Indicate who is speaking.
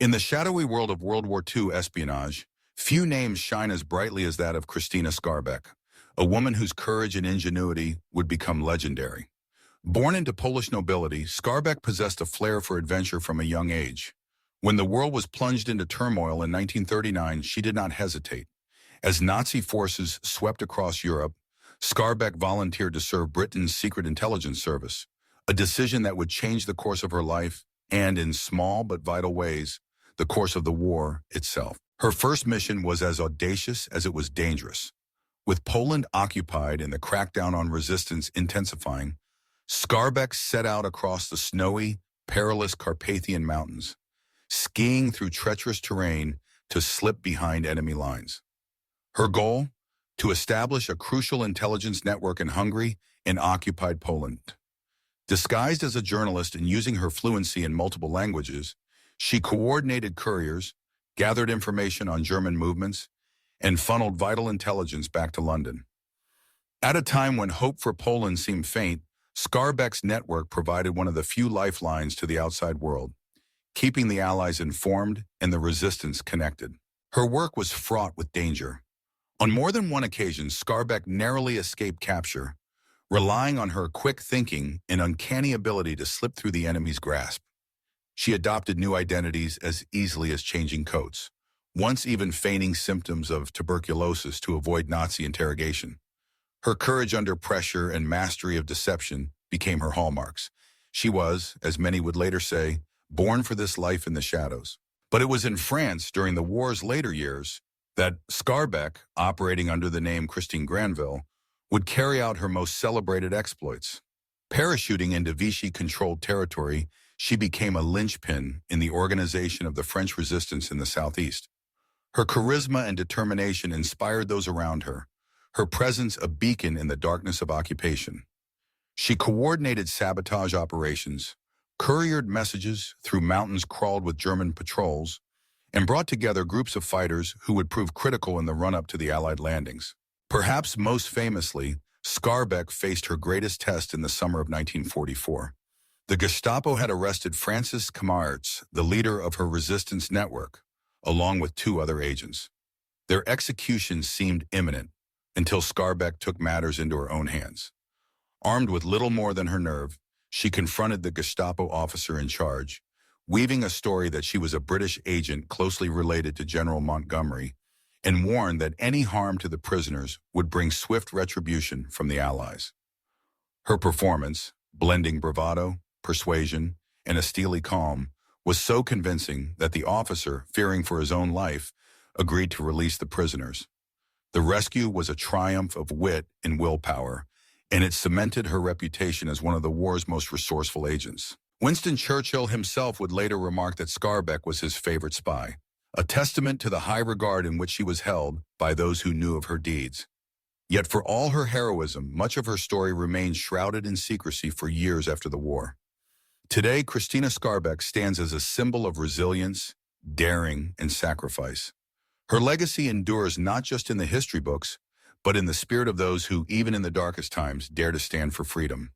Speaker 1: In the shadowy world of World War II espionage, few names shine as brightly as that of Krystyna Skarbek, a woman whose courage and ingenuity would become legendary. Born into Polish nobility, Skarbek possessed a flair for adventure from a young age. When the world was plunged into turmoil in 1939, she did not hesitate. As Nazi forces swept across Europe, Skarbek volunteered to serve Britain's secret intelligence service, a decision that would change the course of her life and, in small but vital ways, the course of the war itself. Her first mission was as audacious as it was dangerous. With Poland occupied and the crackdown on resistance intensifying, Skarbek set out across the snowy, perilous Carpathian Mountains, skiing through treacherous terrain to slip behind enemy lines. Her goal? To establish a crucial intelligence network in Hungary and occupied Poland. Disguised as a journalist and using her fluency in multiple languages, she coordinated couriers, gathered information on German movements, and funneled vital intelligence back to London. At a time when hope for Poland seemed faint, Skarbek's network provided one of the few lifelines to the outside world, keeping the Allies informed and the resistance connected. Her work was fraught with danger. On more than one occasion, Skarbek narrowly escaped capture, relying on her quick thinking and uncanny ability to slip through the enemy's grasp. She adopted new identities as easily as changing coats, once even feigning symptoms of tuberculosis to avoid Nazi interrogation. Her courage under pressure and mastery of deception became her hallmarks. She was, as many would later say, born for this life in the shadows. But it was in France during the war's later years that Skarbek, operating under the name Christine Granville, would carry out her most celebrated exploits. Parachuting into Vichy-controlled territory, she became a linchpin in the organization of the French resistance in the southeast. Her charisma and determination inspired those around her, her presence a beacon in the darkness of occupation. She coordinated sabotage operations, couriered messages through mountains crawled with German patrols, and brought together groups of fighters who would prove critical in the run-up to the Allied landings. Perhaps most famously, Skarbek faced her greatest test in the summer of 1944. The Gestapo had arrested Francis Kamartz, the leader of her resistance network, along with 2 other agents. Their execution seemed imminent until Skarbek took matters into her own hands. Armed with little more than her nerve, she confronted the Gestapo officer in charge, weaving a story that she was a British agent closely related to General Montgomery, and warned that any harm to the prisoners would bring swift retribution from the Allies. Her performance, blending bravado, persuasion, and a steely calm, was so convincing that the officer, fearing for his own life, agreed to release the prisoners. The rescue was a triumph of wit and willpower, and it cemented her reputation as one of the war's most resourceful agents. Winston Churchill himself would later remark that Skarbek was his favorite spy, a testament to the high regard in which she was held by those who knew of her deeds. Yet for all her heroism, much of her story remained shrouded in secrecy for years after the war. Today, Krystyna Skarbek stands as a symbol of resilience, daring, and sacrifice. Her legacy endures not just in the history books, but in the spirit of those who, even in the darkest times, dare to stand for freedom.